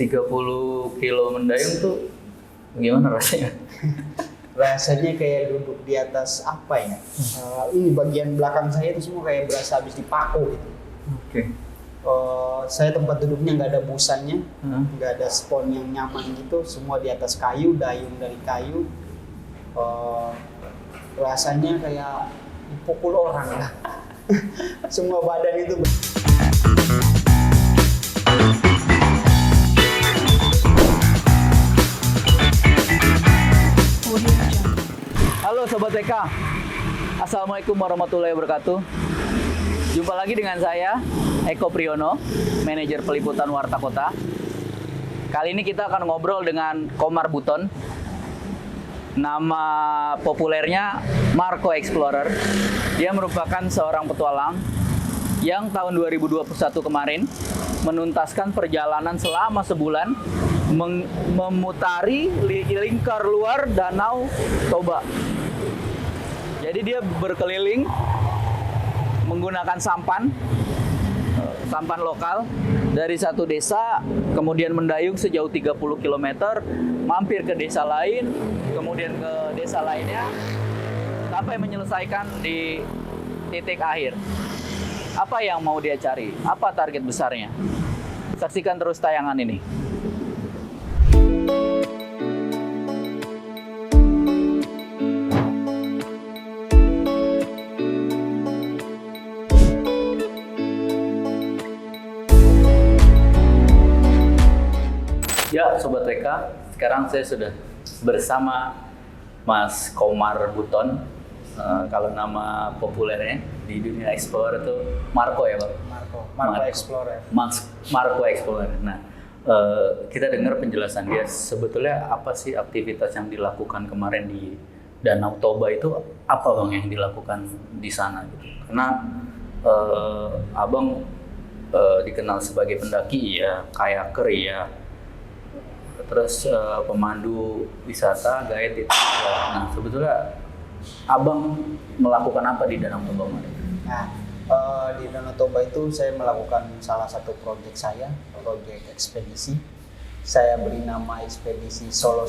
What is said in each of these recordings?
30 kilo mendayung tuh gimana rasanya? Rasanya kayak duduk di atas apa ya? Ini bagian belakang saya itu semua kayak berasa habis dipaku gitu. Oke. Saya tempat duduknya nggak ada busannya, nggak ada spon yang nyaman gitu, semua di atas kayu, dayung dari kayu. Rasanya kayak dipukul orang lah. Semua badan itu. Halo Sobat TK, Assalamualaikum warahmatullahi wabarakatuh. Jumpa lagi dengan saya, Eko Priyono, manajer peliputan Warta Kota. Kali ini kita akan ngobrol dengan Komar Buton. Nama populernya Marco Explorer. Dia merupakan seorang petualang yang tahun 2021 kemarin menuntaskan perjalanan selama sebulan memutari lingkar luar Danau Toba. Jadi dia berkeliling menggunakan sampan lokal dari satu desa, kemudian mendayung sejauh 30 km, mampir ke desa lain, kemudian ke desa lainnya, sampai menyelesaikan di titik akhir. Apa yang mau dia cari? Apa target besarnya? Saksikan terus tayangan ini. Ya, Sobat TK, sekarang saya sudah bersama Mas Komar Buton. Kalau nama populernya di dunia explorer itu Marco ya, Pak? Marco Explorer. Marco Explorer. Nah, kita dengar penjelasan dia. Sebetulnya apa sih aktivitas yang dilakukan kemarin di Danau Toba itu? Apa Bang yang dilakukan di sana? Gitu? Karena Abang dikenal sebagai pendaki ya, kayaker ya, terus pemandu wisata, guide itu juga. Nah, sebetulnya Abang melakukan apa di Danau Toba kemarin? Nah, di Danau Toba itu saya melakukan salah satu proyek saya, proyek ekspedisi. Saya beri nama ekspedisi Solo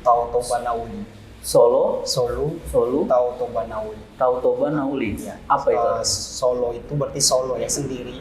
Tau Toba Nauli. Solo, Tau Toba Nauli. Tau Toba Nauli. Ya. Apa itu? Solo itu berarti Solo ya sendiri.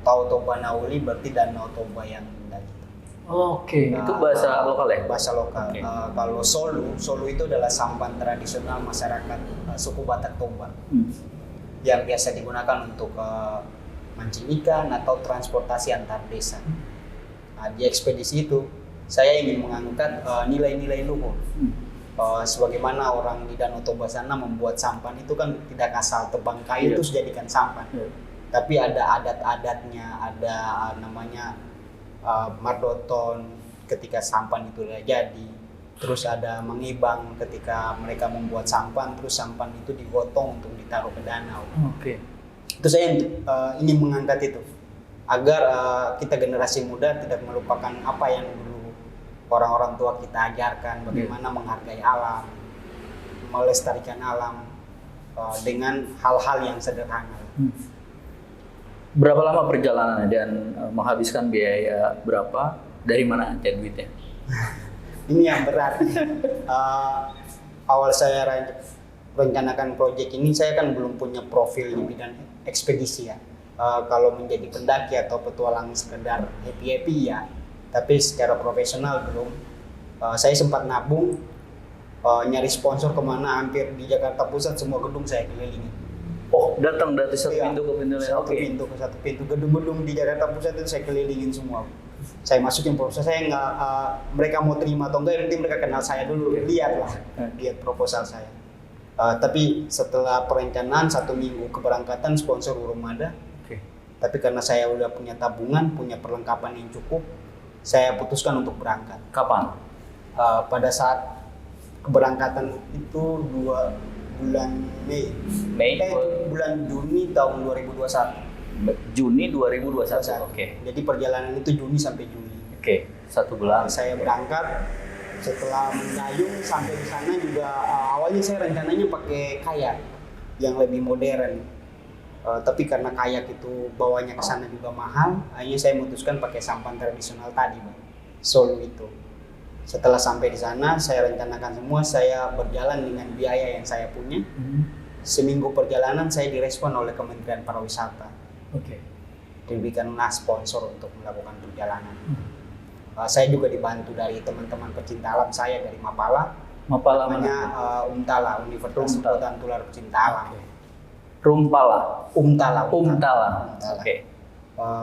Tau Toba Nauli berarti Danau Toba yang indah. Oke, itu bahasa lokal ya? Bahasa lokal. Okay. Kalau Solo itu adalah sampan tradisional masyarakat suku Batak Toba yang biasa digunakan untuk mancing ikan atau transportasi antar desa. Nah, di ekspedisi itu saya ingin mengangkat nilai-nilai luhur. Sebagaimana orang di Danau Toba sana membuat sampan itu kan tidak asal tebang kayu terus jadikan sampan. Tapi ada adat-adatnya, ada namanya mardoton ketika sampan itu sudah jadi, terus ada mengibang ketika mereka membuat sampan, terus sampan itu digotong untuk ditaruh ke danau. Oke. Itu saya ingin mengangkat itu agar kita generasi muda tidak melupakan apa yang dulu orang-orang tua kita ajarkan, bagaimana menghargai alam, melestarikan alam dengan hal-hal yang sederhana. Berapa lama perjalanannya dan menghabiskan biaya berapa? Dari mana aja duitnya? Ini yang berat. Awal saya rencanakan proyek ini, saya kan belum punya profil di bidang ekspedisi ya. Kalau menjadi pendaki atau petualang sekedar happy-happy ya, tapi secara profesional belum. Saya sempat nabung, nyari sponsor kemana, hampir di Jakarta Pusat semua gedung saya kelilingi. Oh, datang dari satu pintu ke pintu lain. Satu pintu ke satu pintu, gedung-gedung di Jakarta Pusat itu saya kelilingin semua. Saya masukin proposal, saya nggak mereka mau terima atau enggak, yang penting mereka kenal saya dulu, lihat proposal saya. Tapi setelah perencanaan 1 minggu keberangkatan sponsor belum ada. Tapi karena saya udah punya tabungan, punya perlengkapan yang cukup, saya putuskan untuk berangkat. Kapan? Pada saat keberangkatan itu bulan bulan Juni tahun 2021. Juni 2021. Oke. Jadi perjalanan itu Juni sampai Juli. Oke. 1 bulan. Saya berangkat, setelah mendayung sampai di sana juga awalnya saya rencananya pakai kayak yang lebih modern. Tapi karena kayak itu bawanya ke sana juga mahal, akhirnya saya memutuskan pakai sampan tradisional tadi, Bang. Solo itu. Setelah sampai di sana, saya rencanakan semua, saya berjalan dengan biaya yang saya punya. Seminggu perjalanan saya direspon oleh Kementerian Pariwisata. Oke. Diberikanlah sponsor untuk melakukan perjalanan. Saya juga dibantu dari teman-teman pecinta alam saya dari Mapala. Mapala namanya mana? Umtala, Universitas Hutan Tular Pecinta Alam. Rumpala. Umtala. Umtala. Oke.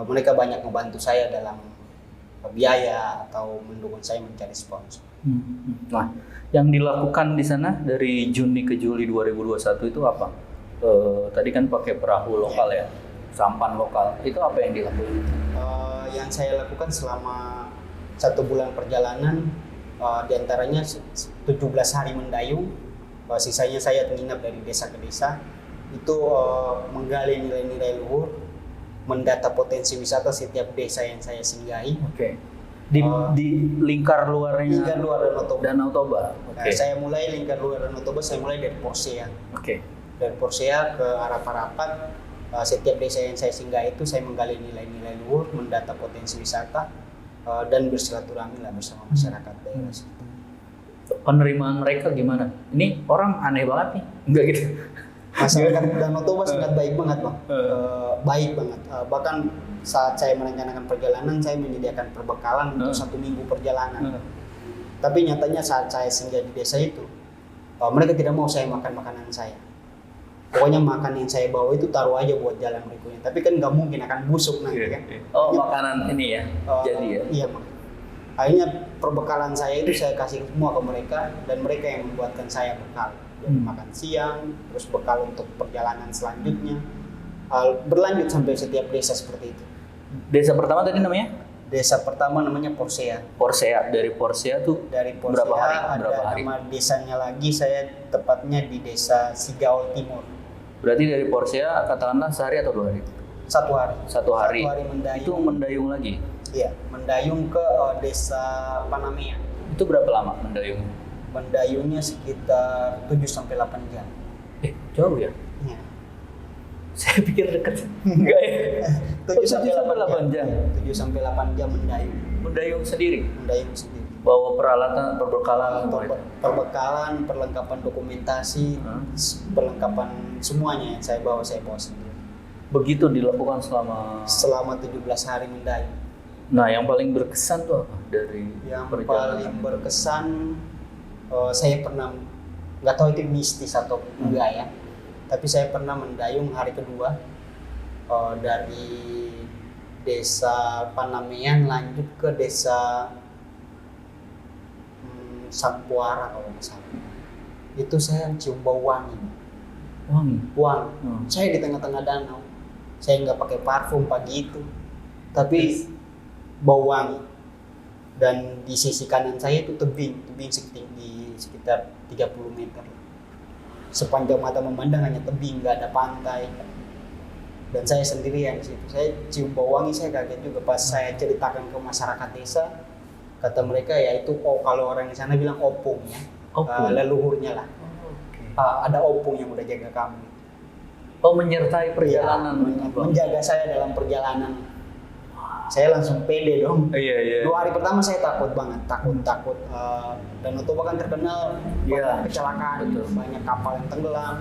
Mereka banyak membantu saya dalam biaya atau mendukung saya mencari sponsor. Nah, yang dilakukan di sana dari Juni ke Juli 2021 itu apa? Tadi kan pakai perahu lokal ya, sampan lokal. Itu apa yang dilakukan? Yang saya lakukan selama 1 bulan perjalanan, diantaranya 17 hari mendayung, sisanya saya menginap dari desa ke desa. Itu menggali nilai-nilai luhur, mendata potensi wisata setiap desa yang saya singgahi. Oke. Di lingkar luarnya. Lingkar luar Danau Toba. Oke. Saya mulai lingkar luar Danau Toba, saya mulai dari Porsea. Oke. Dari Porsea ke arah Parapat. Setiap desa yang saya singgah itu saya menggali nilai-nilai luhur, mendata potensi wisata, dan bersilaturahmi lah bersama masyarakat daerah situ. Penerimaan mereka gimana? Ini orang aneh banget nih. Enggak gitu. Masyarakat Danau Toba sangat baik banget, Bang. Baik banget. Bahkan saat saya merencanakan perjalanan, saya menyediakan perbekalan untuk 1 minggu perjalanan. Tapi nyatanya saat saya singgah di desa itu, mereka tidak mau saya makan makanan saya. Pokoknya makan yang saya bawa itu taruh aja buat jalan berikutnya. Tapi kan nggak mungkin akan busuk nanti kan. Oh, makanan ini ya? Jadi ya? Iya, Bang. Akhirnya perbekalan saya itu saya kasih semua ke mereka, dan mereka yang membuatkan saya bekal. Makan siang, terus bekal untuk perjalanan selanjutnya. Berlanjut sampai setiap desa seperti itu. Desa pertama tadi namanya? Desa pertama namanya Porsea. Porsea. Dari Porsea tuh Dari Porsea berapa hari? ada nama desanya lagi, saya tepatnya di desa Sigaol Timur. Berarti dari Porsea katakanlah sehari atau 2 hari? 1 hari. 1 hari. 1 hari mendayung. Itu mendayung lagi? Iya, mendayung ke desa Panamea. Itu berapa lama mendayung? Mendayungnya sekitar 7-8 jam. Jauh ya? Iya. Saya pikir dekat. Enggak ya? 7-8 jam. 7-8 jam mendayung. Mendayung sendiri? Mendayung sendiri. Bawa peralatan, perbekalan, perbekalan, perlengkapan dokumentasi, perlengkapan semuanya yang saya bawa sendiri. Begitu dilakukan selama 17 hari mendayung. Nah, yang paling berkesan tuh apa dari Yang perjalanan paling berkesan, saya pernah, nggak tahu itu mistis atau enggak ya, tapi saya pernah mendayung hari kedua dari desa Panamean lanjut ke desa Sampuara kalau nggak salah. Itu saya cium bau wangi. Saya di tengah-tengah danau, saya nggak pakai parfum pagi itu, tapi bau wangi. Dan di sisi kanan saya itu tebing setinggi sekitar 30 meter. Sepanjang mata memandang hanya tebing, nggak ada pantai. Dan saya sendirian di situ. Saya cium bau wangi, saya kaget juga pas saya ceritakan ke masyarakat desa. Kata mereka ya itu, kalau orang di sana bilang opung ya, leluhurnya lah. Ada opung yang udah jaga kamu. Menyertai perjalanan, ya, menjaga saya dalam perjalanan. Saya langsung pede dong. Iya. 2 hari pertama saya takut banget, takut. Danau Toba kan terkenal banyak kecelakaan, banyak kapal yang tenggelam.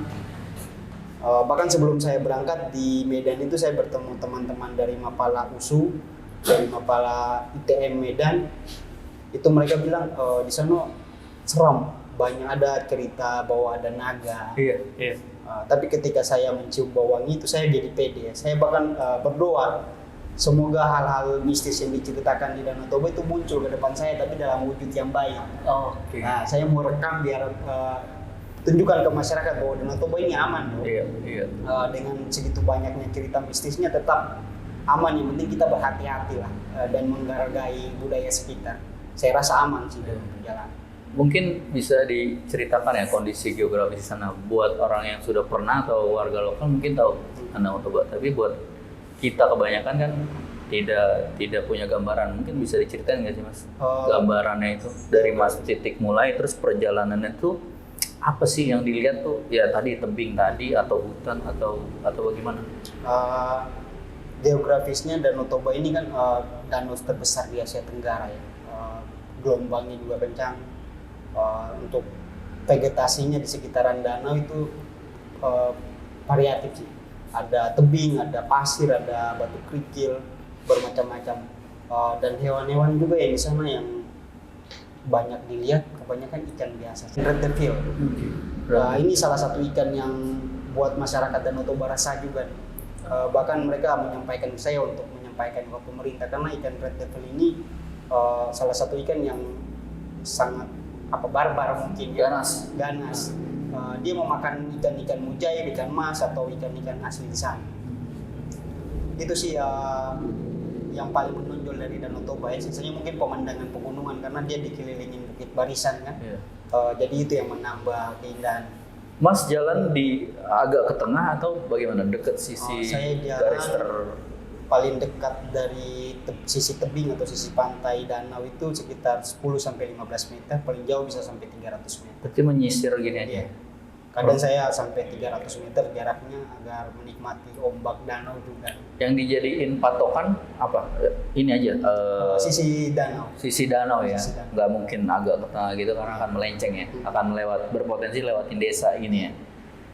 Bahkan sebelum saya berangkat di Medan itu saya bertemu teman-teman dari Mapala USU, dari Mapala ITM Medan. Itu mereka bilang di sana seram, banyak ada cerita bahwa ada naga. Iya. Tapi ketika saya mencium bau wangi itu saya jadi pede. Saya bahkan berdoa semoga hal-hal mistis yang diceritakan di Danau Toba itu muncul ke depan saya, tapi dalam wujud yang baik. Nah, saya mau rekam biar tunjukkan ke masyarakat bahwa Danau Toba ini aman. Iya. Dengan segitu banyaknya cerita mistisnya tetap aman. Yang penting kita berhati-hati lah dan menghargai budaya sekitar. Saya rasa aman sih dalam perjalanan. Mungkin bisa diceritakan ya kondisi geografis di sana buat orang yang sudah pernah atau warga lokal mungkin tahu Danau Toba, tapi buat kita kebanyakan kan tidak punya gambaran. Mungkin bisa diceritain nggak sih Mas? Gambarannya itu dari Mas titik mulai terus perjalanannya itu apa sih yang dilihat tuh? Ya tadi tebing tadi atau hutan atau bagaimana? Geografisnya Danau Toba ini kan danau terbesar di Asia Tenggara ya. Gelombangnya juga kencang. Untuk vegetasinya di sekitaran danau itu variatif sih. Ada tebing, ada pasir, ada batu kerikil, bermacam-macam. Dan hewan-hewan juga ya di sana yang banyak dilihat, kebanyakan ikan biasa. Red devil. Ini salah satu ikan yang buat masyarakat Danau Toba resah juga. Bahkan mereka menyampaikan ke saya untuk menyampaikan ke pemerintah karena ikan red devil ini salah satu ikan yang sangat barbar mungkin ya. Ganas. Dia memakan ikan-ikan mujair, ikan mas atau ikan-ikan asli di sana. Itu sih yang paling menonjol dari Danau Toba ya. Sisanya mungkin pemandangan pegunungan karena dia dikelilingin bukit barisan kan. Yeah. Jadi itu yang menambah keindahan. Mas jalan di agak ke tengah atau bagaimana? Dekat sisi saya garis paling dekat dari sisi tebing atau sisi pantai danau itu sekitar 10-15 meter, paling jauh bisa sampai 300 meter. Berarti menyisir gini aja? Iya. Kadang saya sampai 300 meter jaraknya agar menikmati ombak danau juga. Yang dijadiin patokan apa? Ini aja? Sisi danau. Sisi danau ya? Nggak mungkin agak ke tengah gitu karena akan melenceng ya? Akan berpotensi lewatin desa gini ya?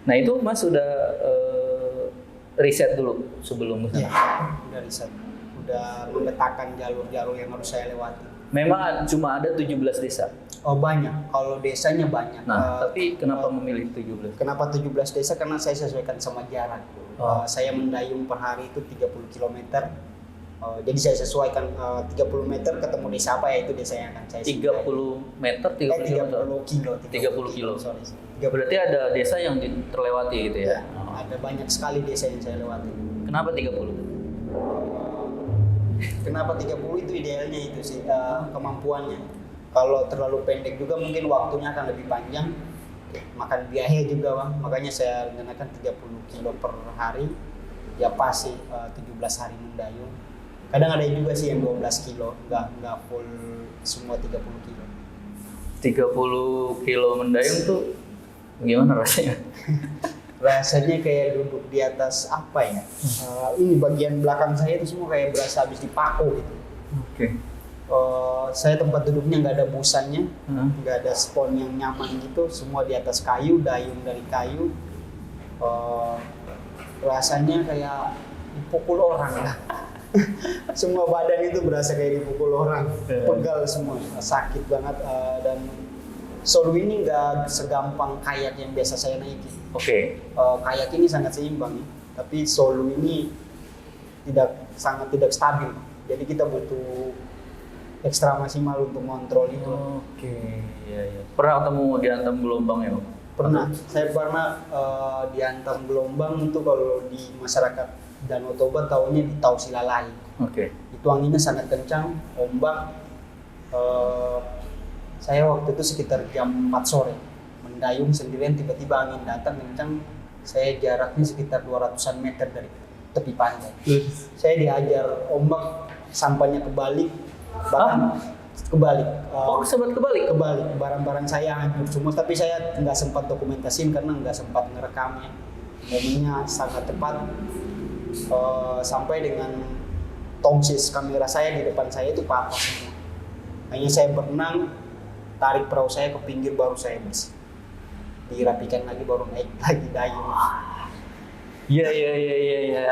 Nah itu Mas sudah riset dulu sebelum ke sana? Iya, udah riset. Udah memetakan jalur-jalur yang harus saya lewati. Memang cuma ada 17 desa? Oh banyak, kalau desanya banyak. Nah, tapi kenapa memilih 17? Kenapa 17 desa? Karena saya sesuaikan sama jarak. Saya mendayung per hari itu 30 km. Jadi saya sesuaikan 30 meter ketemu desa apa ya itu desa yang akan saya 30 meter, 30 kilo. 30 kilo. Sorry. Berarti ada desa yang terlewati gitu ya? Ada banyak sekali desa yang saya lewati. Kenapa 30? Kenapa 30 itu idealnya itu sih kemampuannya. Kalau terlalu pendek juga mungkin waktunya akan lebih panjang, makan biaya juga Bang. Makanya saya rencanakan 30 kilo per hari, ya pas sih 17 hari mendayung. Kadang ada juga sih yang 12 kilo, nggak full semua 30 kilo. 30 kilo mendayung tuh gimana rasanya? Rasanya kayak duduk di atas apa ya? Ini bagian belakang saya itu semua kayak berasa habis dipaku gitu. Oke. Saya tempat duduknya nggak ada busannya, nggak ada spon yang nyaman gitu, semua di atas kayu, dayung dari kayu. Rasanya kayak dipukul orang lah. Semua badan itu berasa kayak dipukul orang, pegal semua, sakit banget. Dan Solo ini nggak segampang kayak yang biasa saya naiki. Oke. Kayak ini sangat seimbang, tapi Solo ini sangat tidak stabil. Jadi kita butuh ekstra maksimal untuk mengontrol itu. Oke, iya. Pernah ketemu dihantam gelombang ya? Pernah. Saya pernah dihantam gelombang itu kalau di masyarakat Danau Toba taunya di Tau Silalai. Oke. Itu anginnya sangat kencang, ombak. Saya waktu itu sekitar jam 4 sore mendayung sendirian, tiba-tiba angin datang kencang. Saya jaraknya sekitar 200-an meter dari tepi pantai. Saya dihajar ombak, sampahnya kebalik. Bahkan kebalik. Sempat kebalik? Kebalik. Barang-barang saya hancur semua, tapi saya nggak sempat dokumentasiin karena nggak sempat ngerekamnya. Momennya sangat tepat. Sampai dengan tongsis kamera saya di depan saya itu patah semua. Hanya saya berenang, tarik perahu saya ke pinggir baru saya bersih. Dirapikan lagi baru naik lagi dayung. Iya,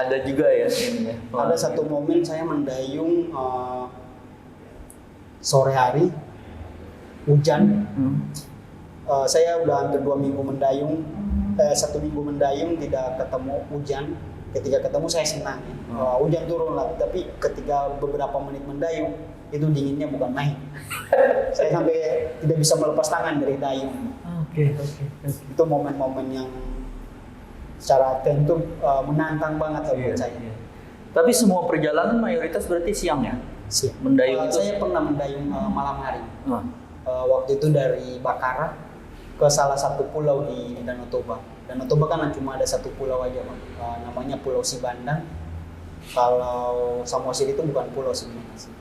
ada juga ya ini ya. Ada satu momen saya mendayung sore hari, hujan. Saya udah hampir 2 minggu mendayung, 1 minggu mendayung tidak ketemu hujan. Ketika ketemu saya senang. Hujan turun lah, tapi ketika beberapa menit mendayung itu dinginnya bukan main. Saya sampai tidak bisa melepas tangan dari dayung. Oke. Itu momen-momen yang secara tentu menantang banget buat saya. Iya. Tapi semua perjalanan mayoritas berarti siang ya? Siang. Mendayung itu? Saya pernah mendayung malam hari. Waktu itu dari Bakara ke salah satu pulau di Danau Toba. Danau Toba kan cuma ada satu pulau aja, Bang. Namanya Pulau Sibandang. Kalau Samosir itu bukan pulau sebenarnya.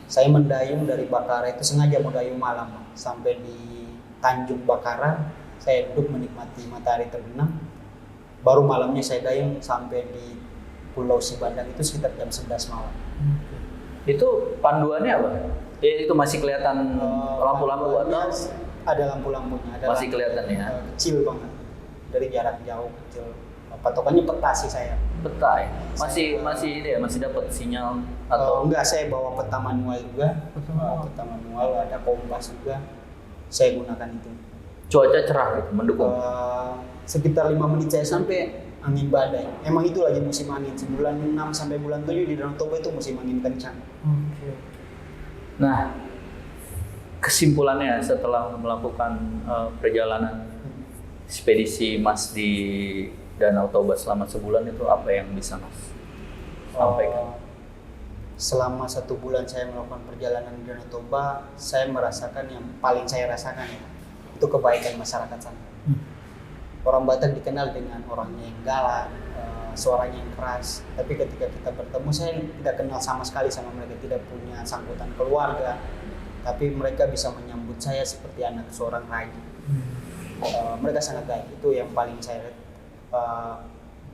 Saya mendayung dari Bakara itu sengaja mau dayung malam, Bang. Sampai di Tanjung Bakara, saya duduk menikmati matahari terbenam. Baru malamnya saya dayung sampai di Pulau Sibandang itu sekitar jam 11 malam. Itu panduannya apa? Itu masih kelihatan lampu-lampu Panduannya atau ada lampu-lampunya, ada masih kelihatan ya? kecil banget dari jarak jauh kecil. Patokannya peta sih saya. Peta ya? Masih ini ya, masih dapat sinyal atau Enggak, saya bawa peta manual juga. Peta manual, ada kompas juga. Saya gunakan itu. cuaca cerah gitu, mendukung? Sekitar 5 menit saya sampai angin badai. Emang itu lagi musim angin. Bulan 6 sampai bulan 7 di Danau Toba itu musim angin kencang. Nah, kesimpulannya setelah melakukan perjalanan ekspedisi Mas di Danau Toba selama sebulan itu apa yang bisa Mas sampaikan? Selama 1 bulan saya melakukan perjalanan di Danau Toba, saya merasakan yang paling saya rasakan itu kebaikan masyarakat sana. Orang Batak dikenal dengan orangnya yang galak, suaranya yang keras. Tapi ketika kita bertemu, saya tidak kenal sama sekali sama mereka, tidak punya sangkutan keluarga. Tapi mereka bisa menyambut saya seperti anak seorang raja. Mereka sangat baik. Itu yang paling saya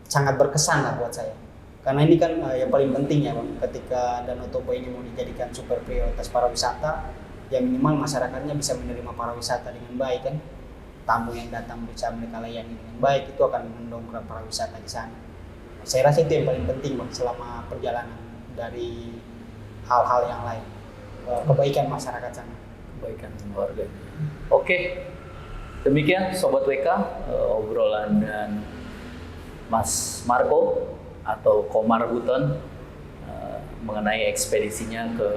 sangat berkesan lah buat saya. Karena ini kan yang paling penting ya Bang, ketika Danau Toba ini mau dijadikan super prioritas pariwisata, ya minimal masyarakatnya bisa menerima pariwisata dengan baik kan. Tamu yang datang bisa mereka layani dengan baik, itu akan mendongkrak pariwisata di sana. Saya rasa itu yang paling penting Bang, selama perjalanan dari hal-hal yang lain. Kebaikan masyarakat sana. Kebaikan warga. Oke, demikian Sobat WK obrolan dan Mas Marco atau Komar Buton mengenai ekspedisinya ke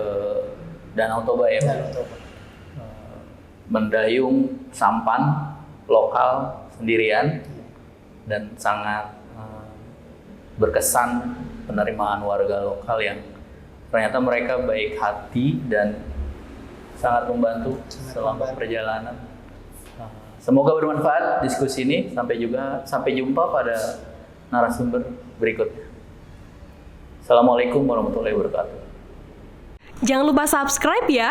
Danau Toba ya. Danau Toba. Mendayung sampan lokal sendirian dan sangat berkesan penerimaan warga lokal yang ternyata mereka baik hati dan sangat membantu selama perjalanan. Semoga bermanfaat diskusi ini. Sampai jumpa pada narasumber berikutnya. Assalamualaikum warahmatullahi wabarakatuh. Jangan lupa subscribe ya.